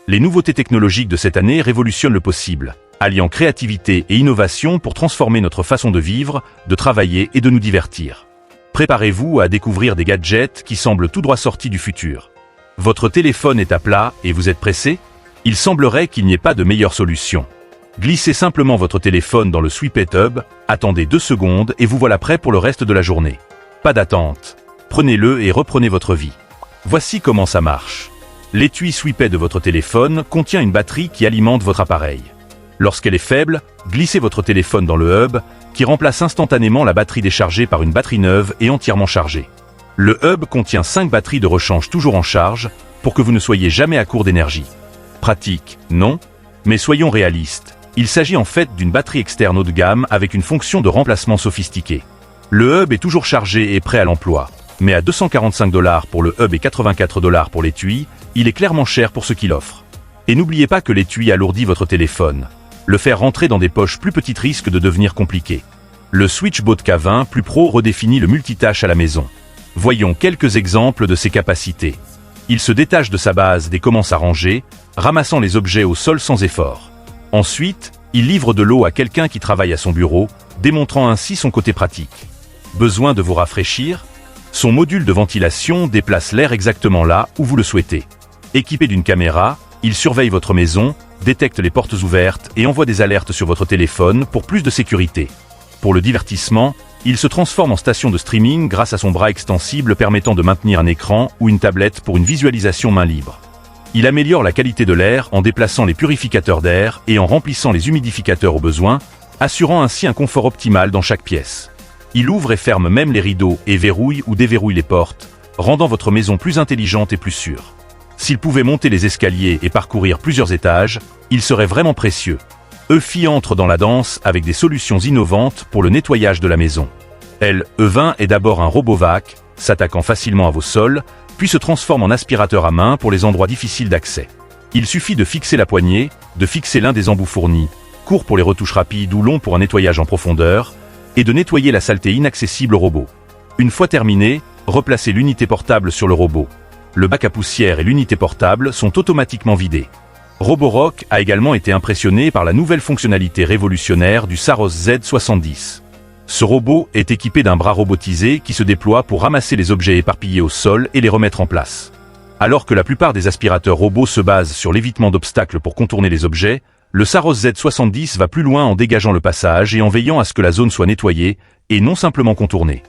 Les nouveautés technologiques de cette année révolutionnent le possible, alliant créativité et innovation pour transformer notre façon de vivre, de travailler et de nous divertir. Préparez-vous à découvrir des gadgets qui semblent tout droit sortis du futur. Votre téléphone est à plat et vous êtes pressé? Il semblerait qu'il n'y ait pas de meilleure solution. Glissez simplement votre téléphone dans le Sweepet Hub, attendez 2 secondes et vous voilà prêt pour le reste de la journée. Pas d'attente. Prenez-le et reprenez votre vie. Voici comment ça marche. L'étui Sweepet de votre téléphone contient une batterie qui alimente votre appareil. Lorsqu'elle est faible, glissez votre téléphone dans le hub, qui remplace instantanément la batterie déchargée par une batterie neuve et entièrement chargée. Le hub contient 5 batteries de rechange toujours en charge, pour que vous ne soyez jamais à court d'énergie. Pratique, non? Mais soyons réalistes. Il s'agit en fait d'une batterie externe haut de gamme avec une fonction de remplacement sophistiquée. Le hub est toujours chargé et prêt à l'emploi, mais à 245 $ pour le hub et 84 $ pour l'étui, il est clairement cher pour ce qu'il offre. Et n'oubliez pas que l'étui alourdit votre téléphone. Le faire rentrer dans des poches plus petites risque de devenir compliqué. Le SwitchBot K20 Plus Pro redéfinit le multitâche à la maison. Voyons quelques exemples de ses capacités. Il se détache de sa base et commence à ranger, ramassant les objets au sol sans effort. Ensuite, il livre de l'eau à quelqu'un qui travaille à son bureau, démontrant ainsi son côté pratique. Besoin de vous rafraîchir? Son module de ventilation déplace l'air exactement là où vous le souhaitez. Équipé d'une caméra, il surveille votre maison, détecte les portes ouvertes et envoie des alertes sur votre téléphone pour plus de sécurité. Pour le divertissement, il se transforme en station de streaming grâce à son bras extensible permettant de maintenir un écran ou une tablette pour une visualisation main libre. Il améliore la qualité de l'air en déplaçant les purificateurs d'air et en remplissant les humidificateurs au besoin, assurant ainsi un confort optimal dans chaque pièce. Il ouvre et ferme même les rideaux et verrouille ou déverrouille les portes, rendant votre maison plus intelligente et plus sûre. S'il pouvait monter les escaliers et parcourir plusieurs étages, il serait vraiment précieux. Eufy entre dans la danse avec des solutions innovantes pour le nettoyage de la maison. E20 est d'abord un robot vac, s'attaquant facilement à vos sols, puis se transforme en aspirateur à main pour les endroits difficiles d'accès. Il suffit de fixer la poignée, de fixer l'un des embouts fournis, court pour les retouches rapides ou long pour un nettoyage en profondeur, et de nettoyer la saleté inaccessible au robot. Une fois terminé, replacez l'unité portable sur le robot. Le bac à poussière et l'unité portable sont automatiquement vidés. Roborock a également été impressionné par la nouvelle fonctionnalité révolutionnaire du Saros Z70. Ce robot est équipé d'un bras robotisé qui se déploie pour ramasser les objets éparpillés au sol et les remettre en place. Alors que la plupart des aspirateurs robots se basent sur l'évitement d'obstacles pour contourner les objets, le Saros Z70 va plus loin en dégageant le passage et en veillant à ce que la zone soit nettoyée, et non simplement contournée.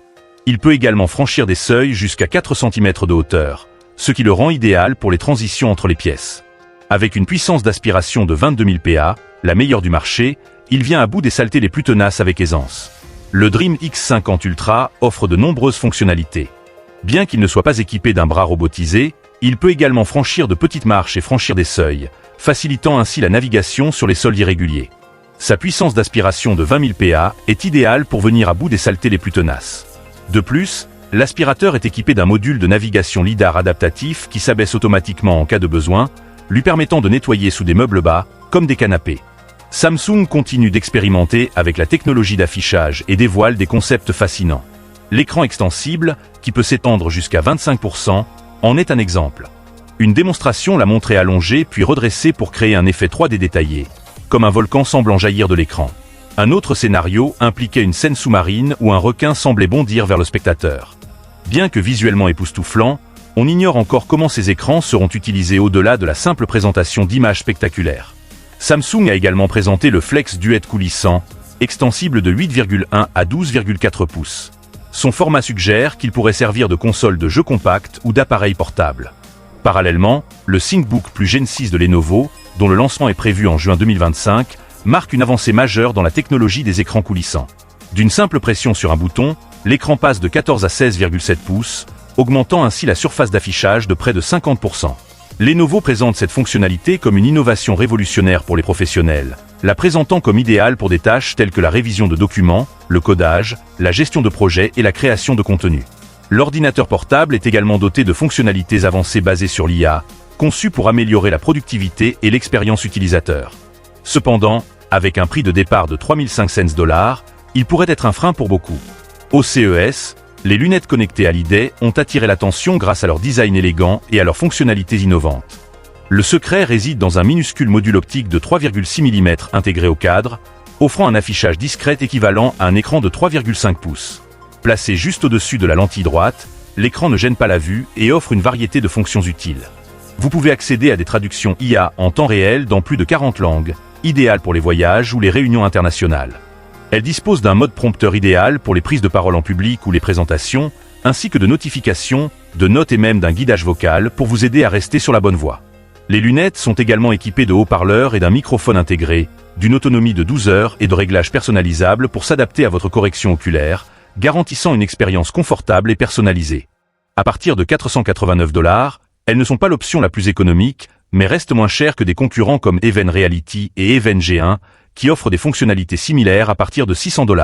Il peut également franchir des seuils jusqu'à 4 cm de hauteur, ce qui le rend idéal pour les transitions entre les pièces. Avec une puissance d'aspiration de 22 000 PA, la meilleure du marché, il vient à bout des saletés les plus tenaces avec aisance. Le Dream X50 Ultra offre de nombreuses fonctionnalités. Bien qu'il ne soit pas équipé d'un bras robotisé, il peut également franchir de petites marches et franchir des seuils, facilitant ainsi la navigation sur les sols irréguliers. Sa puissance d'aspiration de 20 000 PA est idéale pour venir à bout des saletés les plus tenaces. De plus, l'aspirateur est équipé d'un module de navigation lidar adaptatif qui s'abaisse automatiquement en cas de besoin, lui permettant de nettoyer sous des meubles bas, comme des canapés. Samsung continue d'expérimenter avec la technologie d'affichage et dévoile des concepts fascinants. L'écran extensible, qui peut s'étendre jusqu'à 25%, en est un exemple. Une démonstration l'a montré allongé puis redressé pour créer un effet 3D détaillé, comme un volcan semblant jaillir de l'écran. Un autre scénario impliquait une scène sous-marine où un requin semblait bondir vers le spectateur. Bien que visuellement époustouflant, on ignore encore comment ces écrans seront utilisés au-delà de la simple présentation d'images spectaculaires. Samsung a également présenté le Flex Duet coulissant, extensible de 8,1 à 12,4 pouces. Son format suggère qu'il pourrait servir de console de jeux compacts ou d'appareil portable. Parallèlement, le ThinkBook Plus Gen 6 de Lenovo, dont le lancement est prévu en juin 2025, marque une avancée majeure dans la technologie des écrans coulissants. D'une simple pression sur un bouton, l'écran passe de 14 à 16,7 pouces, augmentant ainsi la surface d'affichage de près de 50%. Lenovo présente cette fonctionnalité comme une innovation révolutionnaire pour les professionnels, la présentant comme idéale pour des tâches telles que la révision de documents, le codage, la gestion de projets et la création de contenu. L'ordinateur portable est également doté de fonctionnalités avancées basées sur l'IA, conçues pour améliorer la productivité et l'expérience utilisateur. Cependant, avec un prix de départ de 3500 $, il pourrait être un frein pour beaucoup. Au CES, les lunettes connectées Hallyday ont attiré l'attention grâce à leur design élégant et à leurs fonctionnalités innovantes. Le secret réside dans un minuscule module optique de 3,6 mm intégré au cadre, offrant un affichage discret équivalent à un écran de 3,5 pouces. Placé juste au-dessus de la lentille droite, l'écran ne gêne pas la vue et offre une variété de fonctions utiles. Vous pouvez accéder à des traductions IA en temps réel dans plus de 40 langues, idéales pour les voyages ou les réunions internationales. Elle dispose d'un mode prompteur idéal pour les prises de parole en public ou les présentations, ainsi que de notifications, de notes et même d'un guidage vocal pour vous aider à rester sur la bonne voie. Les lunettes sont également équipées de haut-parleurs et d'un microphone intégré, d'une autonomie de 12 heures et de réglages personnalisables pour s'adapter à votre correction oculaire, garantissant une expérience confortable et personnalisée. À partir de 489 $, elles ne sont pas l'option la plus économique, mais restent moins chères que des concurrents comme Even Reality et Even G1, qui offrent des fonctionnalités similaires à partir de 600 $.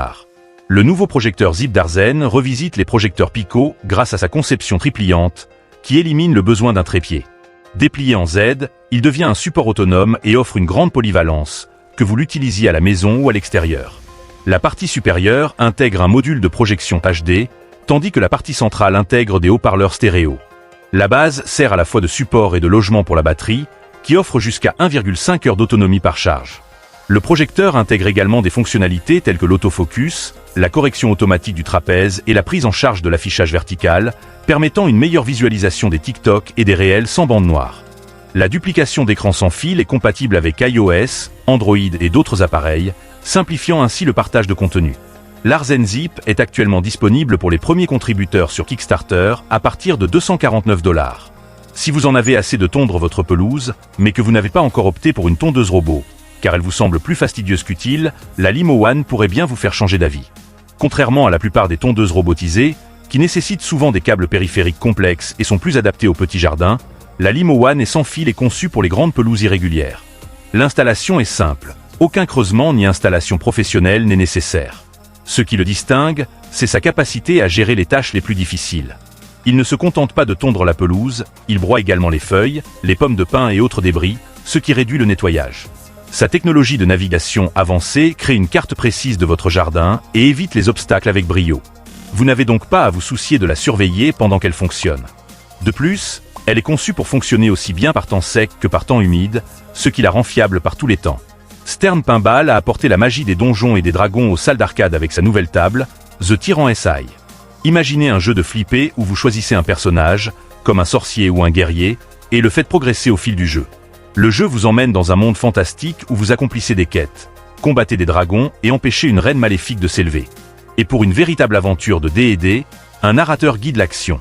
Le nouveau projecteur Zip d'Arzen revisite les projecteurs Pico grâce à sa conception tripliante, qui élimine le besoin d'un trépied. Déplié en Z, il devient un support autonome et offre une grande polyvalence, que vous l'utilisiez à la maison ou à l'extérieur. La partie supérieure intègre un module de projection HD, tandis que la partie centrale intègre des haut-parleurs stéréo. La base sert à la fois de support et de logement pour la batterie, qui offre jusqu'à 1,5 heures d'autonomie par charge. Le projecteur intègre également des fonctionnalités telles que l'autofocus, la correction automatique du trapèze et la prise en charge de l'affichage vertical, permettant une meilleure visualisation des TikTok et des réels sans bande noire. La duplication d'écran sans fil est compatible avec iOS, Android et d'autres appareils, simplifiant ainsi le partage de contenu. L'Arzen Zip est actuellement disponible pour les premiers contributeurs sur Kickstarter à partir de 249 $. Si vous en avez assez de tondre votre pelouse, mais que vous n'avez pas encore opté pour une tondeuse robot, car elle vous semble plus fastidieuse qu'utile, la Limo One pourrait bien vous faire changer d'avis. Contrairement à la plupart des tondeuses robotisées, qui nécessitent souvent des câbles périphériques complexes et sont plus adaptés aux petits jardins, la Limo One est sans fil et conçue pour les grandes pelouses irrégulières. L'installation est simple, aucun creusement ni installation professionnelle n'est nécessaire. Ce qui le distingue, c'est sa capacité à gérer les tâches les plus difficiles. Il ne se contente pas de tondre la pelouse, il broie également les feuilles, les pommes de pin et autres débris, ce qui réduit le nettoyage. Sa technologie de navigation avancée crée une carte précise de votre jardin et évite les obstacles avec brio. Vous n'avez donc pas à vous soucier de la surveiller pendant qu'elle fonctionne. De plus, elle est conçue pour fonctionner aussi bien par temps sec que par temps humide, ce qui la rend fiable par tous les temps. Stern Pinball a apporté la magie des donjons et des dragons aux salles d'arcade avec sa nouvelle table, The Tyran SI. Imaginez un jeu de flipper où vous choisissez un personnage, comme un sorcier ou un guerrier, et le faites progresser au fil du jeu. Le jeu vous emmène dans un monde fantastique où vous accomplissez des quêtes, combattez des dragons et empêchez une reine maléfique de s'élever. Et pour une véritable aventure de D&D, un narrateur guide l'action.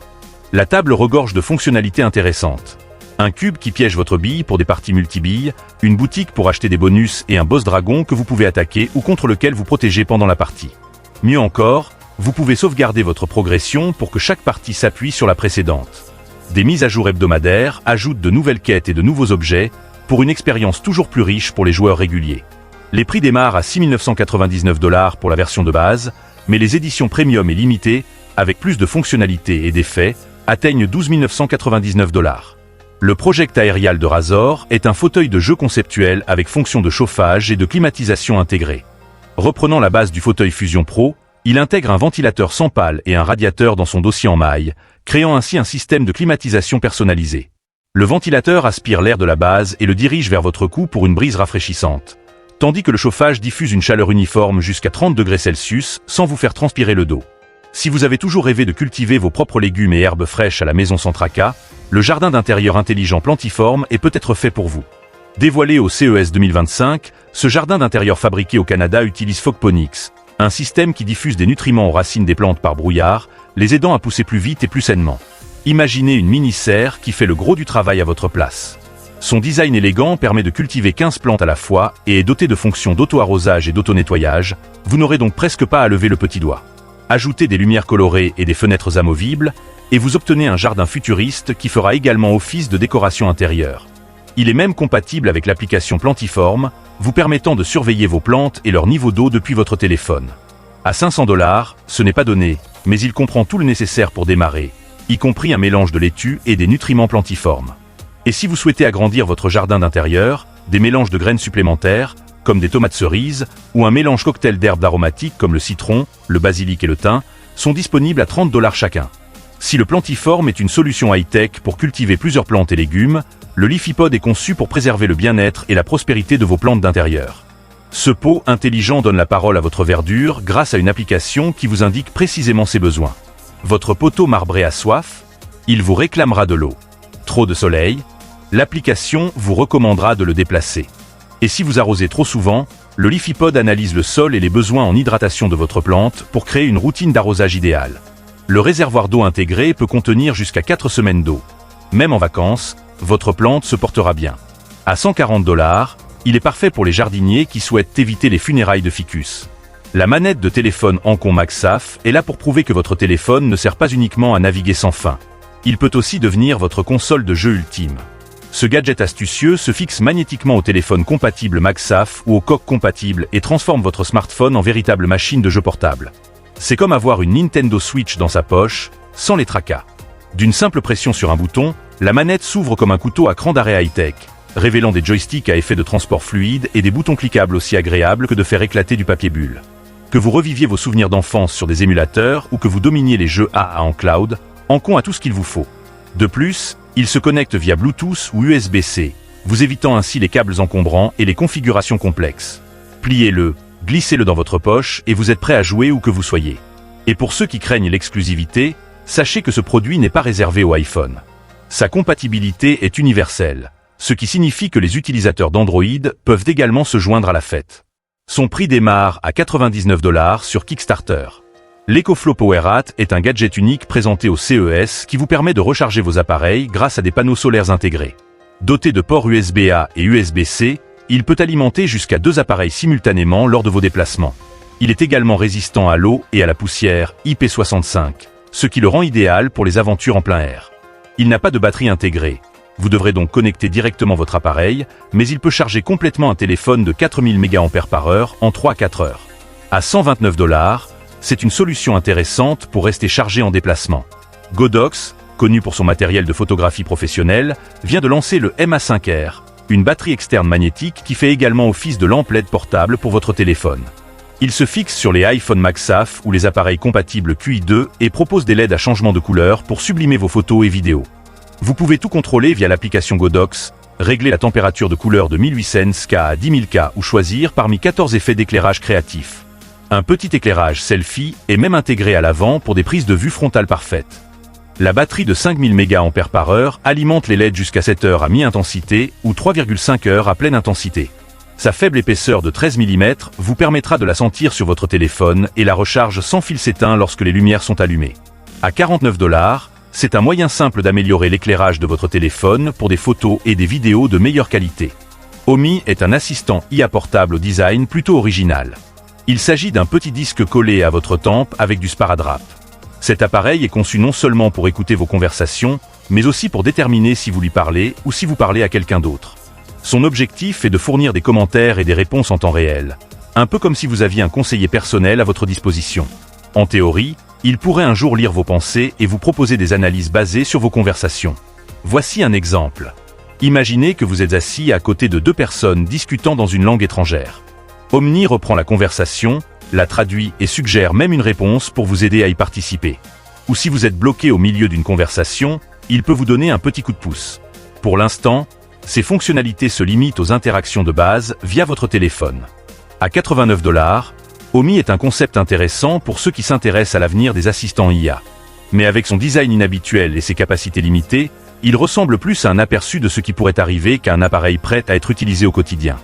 La table regorge de fonctionnalités intéressantes. Un cube qui piège votre bille pour des parties multi-billes, une boutique pour acheter des bonus et un boss dragon que vous pouvez attaquer ou contre lequel vous protégez pendant la partie. Mieux encore, vous pouvez sauvegarder votre progression pour que chaque partie s'appuie sur la précédente. Des mises à jour hebdomadaires ajoutent de nouvelles quêtes et de nouveaux objets pour une expérience toujours plus riche pour les joueurs réguliers. Les prix démarrent à 6 999 $ pour la version de base, mais les éditions premium et limitées, avec plus de fonctionnalités et d'effets, atteignent 12 999 $. Le Project Aerial de Razor est un fauteuil de jeu conceptuel avec fonction de chauffage et de climatisation intégrée. Reprenant la base du fauteuil Fusion Pro, il intègre un ventilateur sans pale et un radiateur dans son dossier en maille, créant ainsi un système de climatisation personnalisé. Le ventilateur aspire l'air de la base et le dirige vers votre cou pour une brise rafraîchissante, tandis que le chauffage diffuse une chaleur uniforme jusqu'à 30 degrés Celsius sans vous faire transpirer le dos. Si vous avez toujours rêvé de cultiver vos propres légumes et herbes fraîches à la maison sans tracas, le jardin d'intérieur intelligent Plantiforme est peut-être fait pour vous. Dévoilé au CES 2025, ce jardin d'intérieur fabriqué au Canada utilise Fogponics, un système qui diffuse des nutriments aux racines des plantes par brouillard, les aidant à pousser plus vite et plus sainement. Imaginez une mini-serre qui fait le gros du travail à votre place. Son design élégant permet de cultiver 15 plantes à la fois et est doté de fonctions d'auto-arrosage et d'auto-nettoyage, vous n'aurez donc presque pas à lever le petit doigt. Ajoutez des lumières colorées et des fenêtres amovibles, et vous obtenez un jardin futuriste qui fera également office de décoration intérieure. Il est même compatible avec l'application Plantiforme, vous permettant de surveiller vos plantes et leur niveau d'eau depuis votre téléphone. À 500 $, ce n'est pas donné, mais il comprend tout le nécessaire pour démarrer, y compris un mélange de laitue et des nutriments Plantiforme. Et si vous souhaitez agrandir votre jardin d'intérieur, des mélanges de graines supplémentaires, comme des tomates cerises, ou un mélange cocktail d'herbes aromatiques comme le citron, le basilic et le thym, sont disponibles à 30 $ chacun. Si le Plantiforme est une solution high-tech pour cultiver plusieurs plantes et légumes, Le LeafyPod est conçu pour préserver le bien-être et la prospérité de vos plantes d'intérieur. Ce pot intelligent donne la parole à votre verdure grâce à une application qui vous indique précisément ses besoins. Votre poteau marbré a soif, il vous réclamera de l'eau. Trop de soleil, l'application vous recommandera de le déplacer. Et si vous arrosez trop souvent, le LeafyPod analyse le sol et les besoins en hydratation de votre plante pour créer une routine d'arrosage idéale. Le réservoir d'eau intégré peut contenir jusqu'à 4 semaines d'eau. Même en vacances, votre plante se portera bien. À 140 $, il est parfait pour les jardiniers qui souhaitent éviter les funérailles de ficus. La manette de téléphone Ancon MagSafe est là pour prouver que votre téléphone ne sert pas uniquement à naviguer sans fin. Il peut aussi devenir votre console de jeu ultime. Ce gadget astucieux se fixe magnétiquement au téléphone compatible MagSafe ou au coque compatible et transforme votre smartphone en véritable machine de jeu portable. C'est comme avoir une Nintendo Switch dans sa poche, sans les tracas. D'une simple pression sur un bouton, la manette s'ouvre comme un couteau à cran d'arrêt high-tech, révélant des joysticks à effet de transport fluide et des boutons cliquables aussi agréables que de faire éclater du papier bulle. Que vous reviviez vos souvenirs d'enfance sur des émulateurs ou que vous dominiez les jeux AA en cloud, Ancon a tout ce qu'il vous faut. De plus, il se connecte via Bluetooth ou USB-C, vous évitant ainsi les câbles encombrants et les configurations complexes. Pliez-le, glissez-le dans votre poche et vous êtes prêt à jouer où que vous soyez. Et pour ceux qui craignent l'exclusivité, sachez que ce produit n'est pas réservé au iPhone. Sa compatibilité est universelle, ce qui signifie que les utilisateurs d'Android peuvent également se joindre à la fête. Son prix démarre à 99 $ sur Kickstarter. L'EcoFlow PowerAt est un gadget unique présenté au CES qui vous permet de recharger vos appareils grâce à des panneaux solaires intégrés. Doté de ports USB-A et USB-C, il peut alimenter jusqu'à 2 appareils simultanément lors de vos déplacements. Il est également résistant à l'eau et à la poussière, IP65, ce qui le rend idéal pour les aventures en plein air. Il n'a pas de batterie intégrée. Vous devrez donc connecter directement votre appareil, mais il peut charger complètement un téléphone de 4000 mAh en 3 à 4 heures. À 129 $, c'est une solution intéressante pour rester chargé en déplacement. Godox, connu pour son matériel de photographie professionnelle, vient de lancer le MA5R, une batterie externe magnétique qui fait également office de lampe LED portable pour votre téléphone. Il se fixe sur les iPhone MagSafe ou les appareils compatibles QI2 et propose des LED à changement de couleur pour sublimer vos photos et vidéos. Vous pouvez tout contrôler via l'application Godox, régler la température de couleur de 1800 K à 10 000 K ou choisir parmi 14 effets d'éclairage créatifs. Un petit éclairage selfie est même intégré à l'avant pour des prises de vue frontale parfaites. La batterie de 5000 mAh alimente les LED jusqu'à 7 heures à mi-intensité ou 3,5 heures à pleine intensité. Sa faible épaisseur de 13 mm vous permettra de la sentir sur votre téléphone et la recharge sans fil s'éteint lorsque les lumières sont allumées. À 49 $, c'est un moyen simple d'améliorer l'éclairage de votre téléphone pour des photos et des vidéos de meilleure qualité. Omi est un assistant IA portable au design plutôt original. Il s'agit d'un petit disque collé à votre tempe avec du sparadrap. Cet appareil est conçu non seulement pour écouter vos conversations, mais aussi pour déterminer si vous lui parlez ou si vous parlez à quelqu'un d'autre. Son objectif est de fournir des commentaires et des réponses en temps réel, un peu comme si vous aviez un conseiller personnel à votre disposition. En théorie, il pourrait un jour lire vos pensées et vous proposer des analyses basées sur vos conversations. Voici un exemple. Imaginez que vous êtes assis à côté de 2 personnes discutant dans une langue étrangère. Omni reprend la conversation, la traduit et suggère même une réponse pour vous aider à y participer. Ou si vous êtes bloqué au milieu d'une conversation, il peut vous donner un petit coup de pouce. Pour l'instant, ces fonctionnalités se limitent aux interactions de base via votre téléphone. À 89 $, Omi est un concept intéressant pour ceux qui s'intéressent à l'avenir des assistants IA. Mais avec son design inhabituel et ses capacités limitées, il ressemble plus à un aperçu de ce qui pourrait arriver qu'à un appareil prêt à être utilisé au quotidien.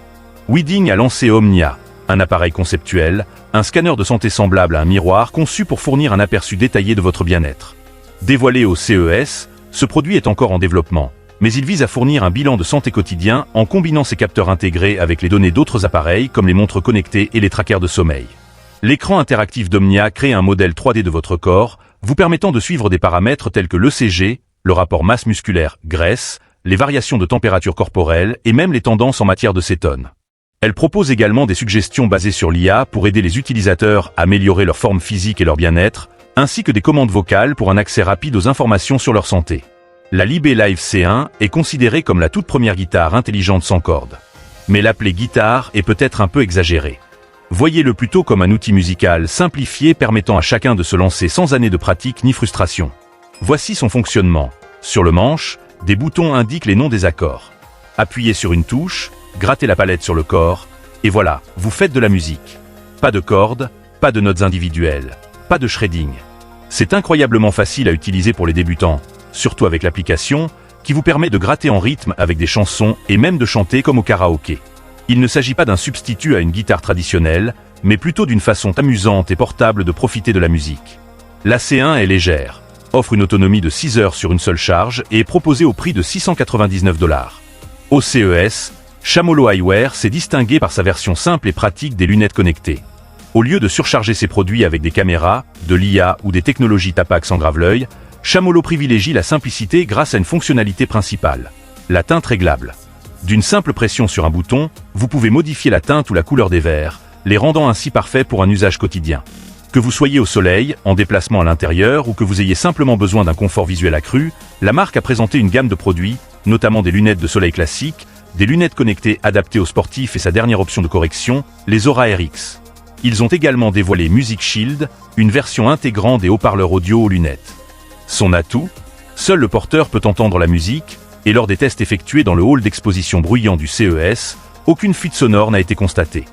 Weeding a lancé Omnia, un appareil conceptuel, un scanner de santé semblable à un miroir conçu pour fournir un aperçu détaillé de votre bien-être. Dévoilé au CES, ce produit est encore en développement, mais il vise à fournir un bilan de santé quotidien en combinant ses capteurs intégrés avec les données d'autres appareils comme les montres connectées et les trackers de sommeil. L'écran interactif d'Omnia crée un modèle 3D de votre corps, vous permettant de suivre des paramètres tels que l'ECG, le rapport masse musculaire-graisse, les variations de température corporelle et même les tendances en matière de cétone. Elle propose également des suggestions basées sur l'IA pour aider les utilisateurs à améliorer leur forme physique et leur bien-être, ainsi que des commandes vocales pour un accès rapide aux informations sur leur santé. La Libé Live C1 est considérée comme la toute première guitare intelligente sans cordes. Mais l'appeler guitare est peut-être un peu exagéré. Voyez-le plutôt comme un outil musical simplifié permettant à chacun de se lancer sans années de pratique ni frustration. Voici son fonctionnement. Sur le manche, Des boutons indiquent les noms des accords. Appuyez sur une touche, grattez la palette sur le corps, et voilà, vous faites de la musique. Pas de cordes, pas de notes individuelles, pas de shredding. C'est incroyablement facile à utiliser pour les débutants, surtout avec l'application, qui vous permet de gratter en rythme avec des chansons et même de chanter comme au karaoké. Il ne s'agit pas d'un substitut à une guitare traditionnelle, mais plutôt d'une façon amusante et portable de profiter de la musique. La C1 est légère, offre une autonomie de 6 heures sur une seule charge et est proposée au prix de 699 $. Au CES, Chamolo Eyewear s'est distingué par sa version simple et pratique des lunettes connectées. Au lieu de surcharger ses produits avec des caméras, de l'IA ou des technologies Tapax en grave-l'œil, Chamolo privilégie la simplicité grâce à une fonctionnalité principale, la teinte réglable. D'une simple pression sur un bouton, vous pouvez modifier la teinte ou la couleur des verres, les rendant ainsi parfaits pour un usage quotidien. Que vous soyez au soleil, en déplacement à l'intérieur ou que vous ayez simplement besoin d'un confort visuel accru, la marque a présenté une gamme de produits, notamment des lunettes de soleil classiques, des lunettes connectées adaptées aux sportifs et sa dernière option de correction, les Aura RX. Ils ont également dévoilé Music Shield, une version intégrant des haut-parleurs audio aux lunettes. Son atout, seul le porteur peut entendre la musique, et lors des tests effectués dans le hall d'exposition bruyant du CES, aucune fuite sonore n'a été constatée.